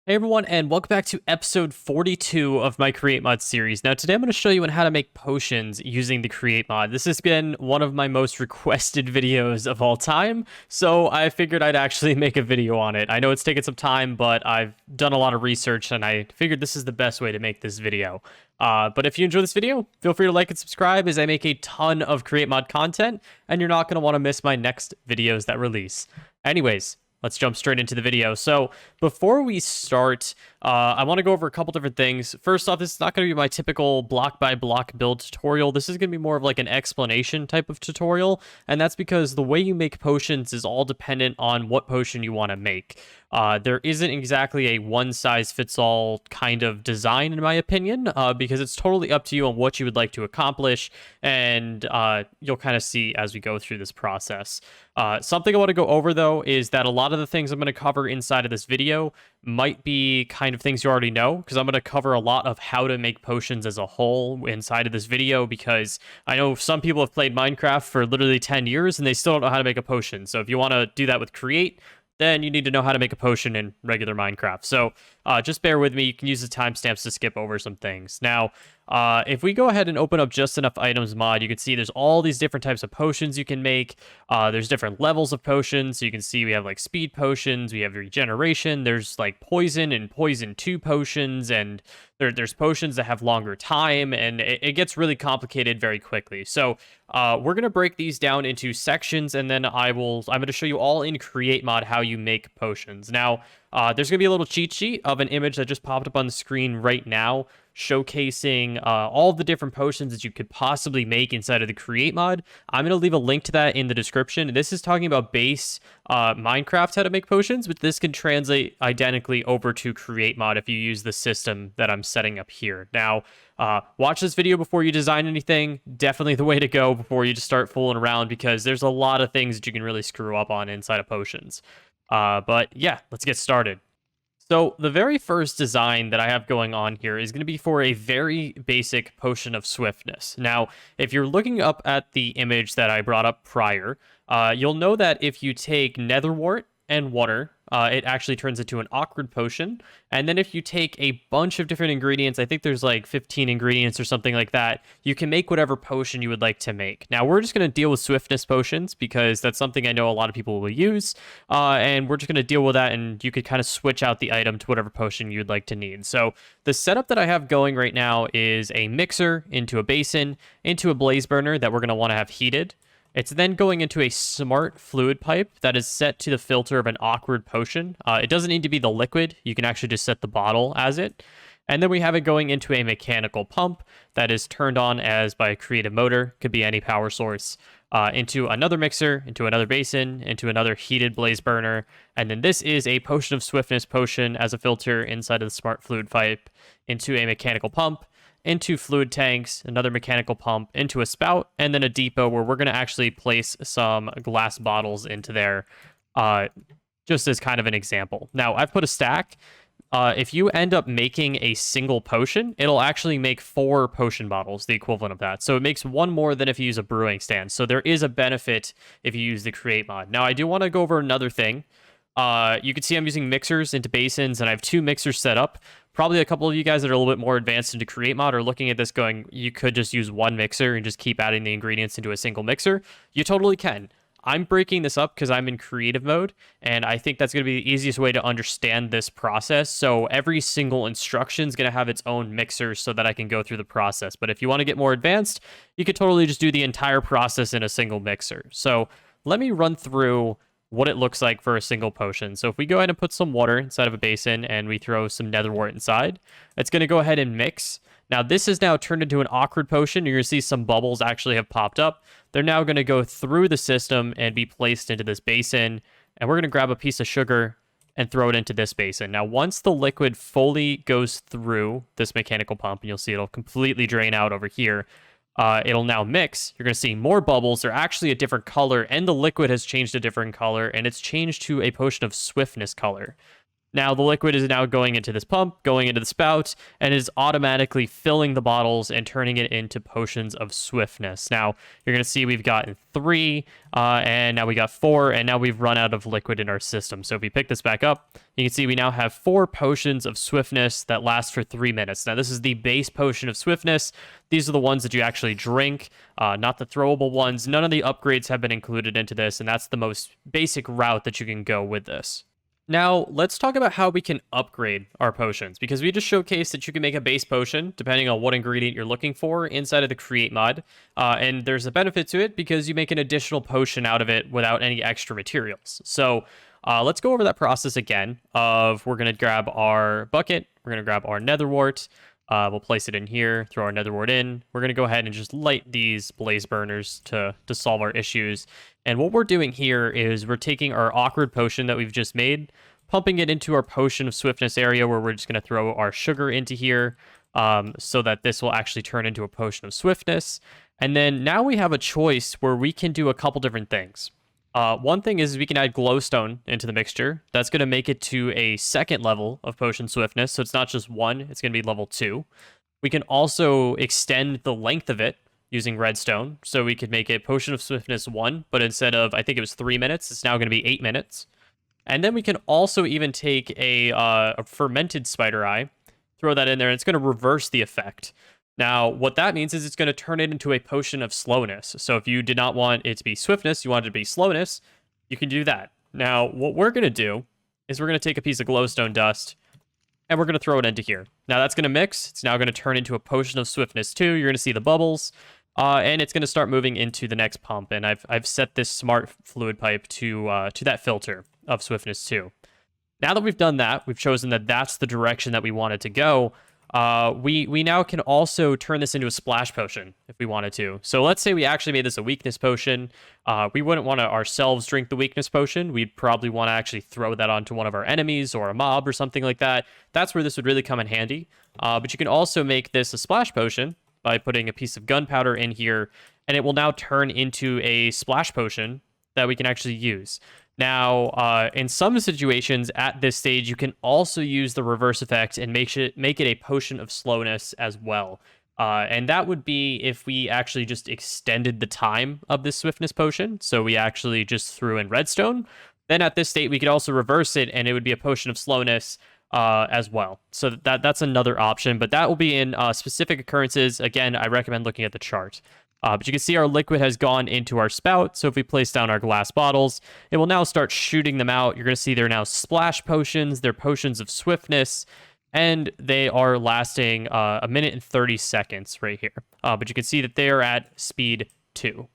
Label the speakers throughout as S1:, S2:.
S1: Hey everyone, and welcome back to episode 42 of my Create Mod series. Now, today I'm going to show you on how to make potions using the Create Mod. This has been one of my most requested videos of all time, so I figured I'd actually make a video on it. I know it's taken some time, but I've done a lot of research, and I figured this is the best way to make this video. But if you enjoy this video, feel free to like and subscribe as I make a ton of Create Mod content, and you're not going to want to miss my next videos that release. Anyways, let's jump straight into the video. So before we start, I want to go over a couple different things. First off, this is not going to be my typical block by block build tutorial. This is going to be more of like an explanation type of tutorial. And that's because the way you make potions is all dependent on what potion you want to make. There isn't exactly a one size fits all kind of design, in my opinion, because it's totally up to you on what you would like to accomplish. And you'll kind of see as we go through this process. Something I want to go over, though, is that a lot of the things I'm going to cover inside of this video might be kind of things you already know, because I'm going to cover a lot of how to make potions as a whole inside of this video, because I know some people have played Minecraft for literally 10 years and they still don't know how to make a potion. So if you want to do that with Create, then you need to know how to make a potion in regular Minecraft. So just bear with me. You can use the timestamps to skip over some things. Now, if we go ahead and open up Just Enough Items mod, you can see there's all these different types of potions you can make. There's different levels of potions. So you can see we have like speed potions, we have regeneration, there's like poison and poison 2 potions, and there's potions that have longer time, and it gets really complicated very quickly. So we're going to break these down into sections, and then I'm going to show you all in Create Mod how you make potions. Now, there's going to be a little cheat sheet of an image that just popped up on the screen right now, showcasing all the different potions that you could possibly make inside of the Create Mod. I'm going to leave a link to that in the description. This is talking about base Minecraft, how to make potions, but this can translate identically over to Create Mod if you use the system that I'm setting up here. Now, watch this video before you design anything. Definitely the way to go before you just start fooling around, because there's a lot of things that you can really screw up on inside of potions. But yeah, let's get started. So the very first design that I have going on here is going to be for a very basic potion of swiftness. Now, if you're looking up at the image that I brought up prior, you'll know that if you take netherwort and water, it actually turns into an awkward potion. And then if you take a bunch of different ingredients, I think there's like 15 ingredients or something like that, you can make whatever potion you would like to make. Now, we're just going to deal with swiftness potions because that's something I know a lot of people will use. And we're just going to deal with that, and you could kind of switch out the item to whatever potion you'd like to need. So the setup that I have going right now is a mixer into a basin, into a blaze burner that we're going to want to have heated. It's then going into a smart fluid pipe that is set to the filter of an awkward potion. It doesn't need to be the liquid. You can actually just set the bottle as it. And then we have it going into a mechanical pump that is turned on as by a creative motor, could be any power source, into another mixer, into another basin, into another heated blaze burner. And then this is a potion of swiftness potion as a filter inside of the smart fluid pipe, into a mechanical pump, into fluid tanks, another mechanical pump, into a spout, and then a depot where we're going to actually place some glass bottles into there, just as kind of an example. Now, I've put a stack. If you end up making a single potion, it'll actually make 4 potion bottles, the equivalent of that. So it makes 1 more than if you use a brewing stand. So there is a benefit if you use the Create Mod. Now, I do want to go over another thing. You can see I'm using mixers into basins, and I have 2 mixers set up. Probably a couple of you guys that are a little bit more advanced into Create Mod are looking at this going, you could just use 1 mixer and just keep adding the ingredients into a single mixer. You totally can. I'm breaking this up because I'm in creative mode, and I think that's going to be the easiest way to understand this process. So every single instruction is going to have its own mixer so that I can go through the process. But if you want to get more advanced, you could totally just do the entire process in a single mixer. So let me run through what it looks like for a single potion. So if we go ahead and put some water inside of a basin and we throw some netherwort inside, it's going to go ahead and mix. Now this is now turned into an awkward potion. You're going to see some bubbles actually have popped up. They're now going to go through the system and be placed into this basin. And we're going to grab a piece of sugar and throw it into this basin. Now once the liquid fully goes through this mechanical pump, and you'll see it'll completely drain out over here, it'll now mix. You're going to see more bubbles. They're actually a different color, and the liquid has changed a different color, and it's changed to a potion of swiftness color. Now the liquid is now going into this pump, going into the spout, and is automatically filling the bottles and turning it into potions of swiftness. Now you're going to see we've gotten 3, and now we got 4, and now we've run out of liquid in our system. So if we pick this back up, you can see we now have 4 potions of swiftness that last for 3 minutes. Now this is the base potion of swiftness. These are the ones that you actually drink, not the throwable ones. None of the upgrades have been included into this, and that's the most basic route that you can go with this. Now, let's talk about how we can upgrade our potions, because we just showcased that you can make a base potion depending on what ingredient you're looking for inside of the Create mod, and there's a benefit to it because you make an additional potion out of it without any extra materials. So let's go over that process again of we're going to grab our bucket, we're going to grab our nether wart, we'll place it in here, throw our nether wart in. We're going to go ahead and just light these blaze burners to solve our issues. And what we're doing here is we're taking our awkward potion that we've just made, pumping it into our potion of swiftness area where we're just going to throw our sugar into here so that this will actually turn into a potion of swiftness. And then now we have a choice where we can do a couple different things. One thing is we can add glowstone into the mixture. That's going to make it to a second level of potion swiftness. So it's not just 1, it's going to be level 2. We can also extend the length of it using redstone. So we could make it potion of swiftness 1, but instead of, I think it was 3 minutes, it's now going to be 8 minutes. And then we can also even take a fermented spider eye, throw that in there, and it's going to reverse the effect. Now, what that means is it's going to turn it into a potion of slowness. So if you did not want it to be swiftness, you wanted it to be slowness, you can do that. Now, what we're going to do is we're going to take a piece of glowstone dust, and we're going to throw it into here. Now, that's going to mix. It's now going to turn into a potion of swiftness 2. You're going to see the bubbles, and it's going to start moving into the next pump. And I've set this smart fluid pipe to that filter of swiftness 2. Now that we've done that, we've chosen that that's the direction that we wanted to go. We now can also turn this into a splash potion if we wanted to. So let's say we actually made this a weakness potion. We wouldn't want to ourselves drink the weakness potion. We'd probably want to actually throw that onto one of our enemies or a mob or something like that. That's where this would really come in handy. But you can also make this a splash potion by putting a piece of gunpowder in here, and it will now turn into a splash potion that we can actually use. Now, in some situations at this stage, you can also use the reverse effect and make it a potion of slowness as well. And that would be if we actually just extended the time of this swiftness potion. So we actually just threw in redstone. Then at this state, we could also reverse it, and it would be a potion of slowness as well. So that's another option, but that will be in specific occurrences. Again, I recommend looking at the chart. But you can see our liquid has gone into our spout. So if we place down our glass bottles, it will now start shooting them out. You're going to see they're now splash potions. They're potions of swiftness, and they are lasting 1 minute and 30 seconds right here. But you can see that they are at speed 2.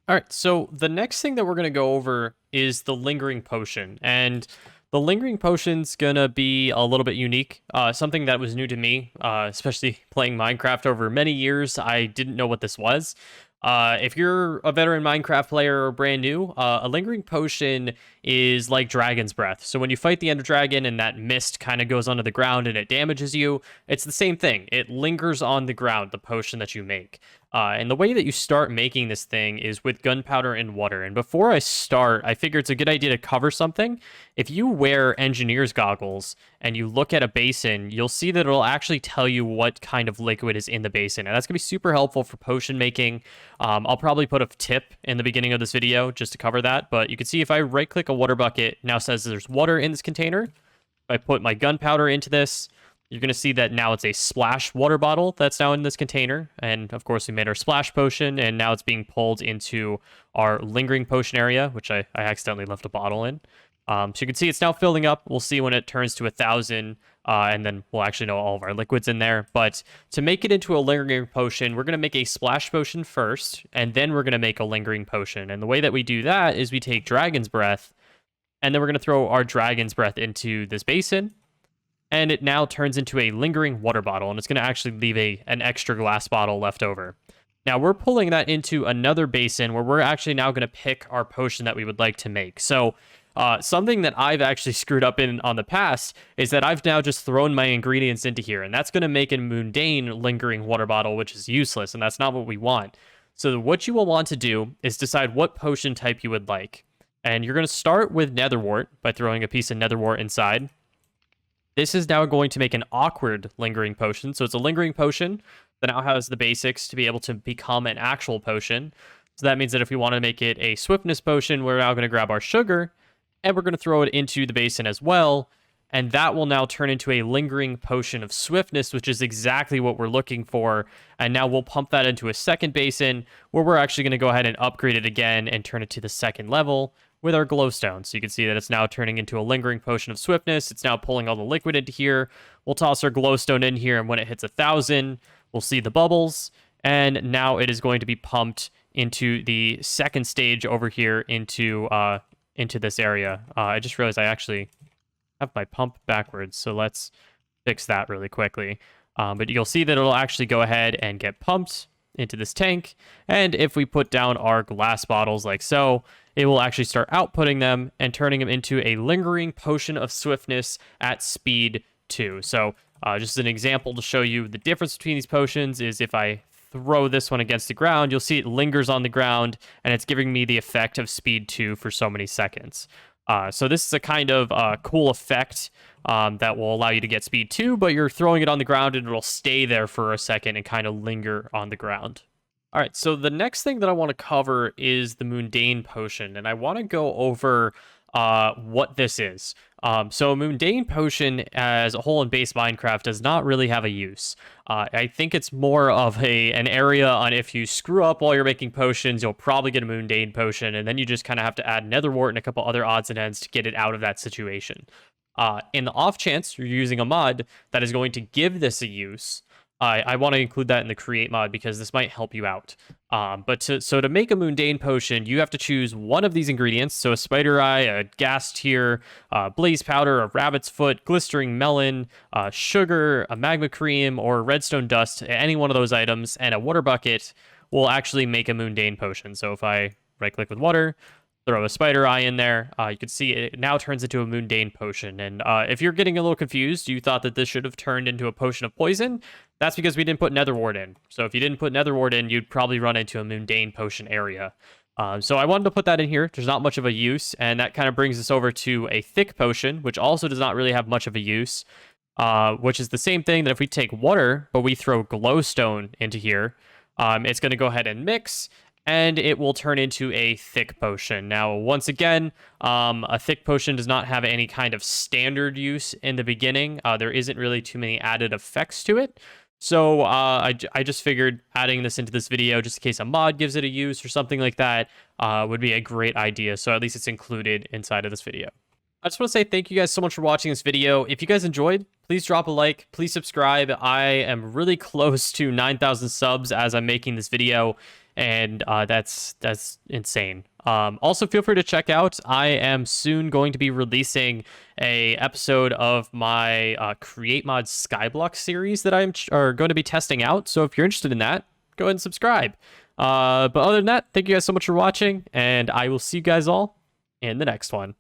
S1: All right, so the next thing that we're going to go over is the lingering potion. And the lingering potion's gonna be a little bit unique, something that was new to me, especially playing Minecraft over many years. I didn't know what this was. If you're a veteran Minecraft player or brand new, a lingering potion is like Dragon's Breath. So when you fight the Ender Dragon and that mist kind of goes onto the ground and it damages you, it's the same thing. It lingers on the ground, the potion that you make. And the way that you start making this thing is with gunpowder and water. And before I start, I figure it's a good idea to cover something. If you wear engineer's goggles and you look at a basin, you'll see that it'll actually tell you what kind of liquid is in the basin. And that's going to be super helpful for potion making. I'll probably put a tip in the beginning of this video just to cover that. But you can see if I right-click a water bucket, it now says there's water in this container. If I put my gunpowder into this, you're going to see that now it's a splash water bottle that's now in this container. And of course, we made our splash potion, and now it's being pulled into our lingering potion area, which I accidentally left a bottle in. So you can see it's now filling up. We'll see when it turns to 1,000, and then we'll actually know all of our liquids in there. But to make it into a lingering potion, we're going to make a splash potion first, and then we're going to make a lingering potion. And the way that we do that is we take Dragon's Breath, and then we're going to throw our Dragon's Breath into this basin. And it now turns into a lingering water bottle, and it's going to actually leave an extra glass bottle left over. Now, we're pulling that into another basin where we're actually now going to pick our potion that we would like to make. So something that I've actually screwed up in on the past is that I've now just thrown my ingredients into here, and that's going to make a mundane lingering water bottle, which is useless, and that's not what we want. So what you will want to do is decide what potion type you would like. And you're going to start with netherwort by throwing a piece of netherwort inside. This is now going to make an awkward lingering potion. So it's a lingering potion that now has the basics to be able to become an actual potion. So that means that if we want to make it a swiftness potion, we're now going to grab our sugar and we're going to throw it into the basin as well. And that will now turn into a lingering potion of swiftness, which is exactly what we're looking for. And now we'll pump that into a second basin where we're actually going to go ahead and upgrade it again and turn it to the second level with our glowstone. So you can see that it's now turning into a lingering potion of swiftness. It's now pulling all the liquid into here. We'll toss our glowstone in here, and when it hits 1,000, we'll see the bubbles. And now it is going to be pumped into the second stage over here into this area. I just realized I actually have my pump backwards, so let's fix that really quickly. But you'll see that it'll actually go ahead and get pumped into this tank, and if we put down our glass bottles like so, it will actually start outputting them and turning them into a lingering potion of swiftness at speed 2. So just an example to show you the difference between these potions is if I throw this one against the ground, you'll see it lingers on the ground, and it's giving me the effect of speed 2 for so many seconds. So this is a kind of cool effect that will allow you to get speed 2, but you're throwing it on the ground and it'll stay there for a second and kind of linger on the ground. All right, so the next thing that I want to cover is the Mundane Potion, and I want to go over what this is. So Mundane Potion as a whole in base Minecraft does not really have a use. I think it's more of an area on if you screw up while you're making potions, you'll probably get a Mundane Potion, and then you just kind of have to add nether wart and a couple other odds and ends to get it out of that situation. In the off chance you're using a mod that is going to give this a use, I want to include that in the create mod because this might help you out. So to make a Mundane Potion, you have to choose one of these ingredients. So a spider eye, a gas tear, blaze powder, a rabbit's foot, glistering melon, sugar, a magma cream, or redstone dust. Any one of those items and a water bucket will actually make a Mundane Potion. So if I right click with water, throw a spider eye in there, you can see it now turns into a Mundane Potion. And if you're getting a little confused, you thought that this should have turned into a potion of poison, that's because we didn't put nether wart in. So if you didn't put nether wart in, you'd probably run into a Mundane Potion area. So I wanted to put that in here. There's not much of a use, and that kind of brings us over to a thick potion, which also does not really have much of a use, which is the same thing that if we take water, but we throw glowstone into here, it's going to go ahead and mix, and it will turn into a thick potion. Now, once again, a thick potion does not have any kind of standard use in the beginning. There isn't really too many added effects to it. So I just figured adding this into this video, just in case a mod gives it a use or something like that, would be a great idea. So at least it's included inside of this video. I just want to say thank you guys so much for watching this video. If you guys enjoyed, please drop a like, please subscribe. I am really close to 9,000 subs as I'm making this video, and that's insane. Also, feel free to check out, I am soon going to be releasing a episode of my Create Mod Skyblock series that I'm going to be testing out. So if you're interested in that, go ahead and subscribe. But other than that, thank you guys so much for watching, and I will see you guys all in the next one.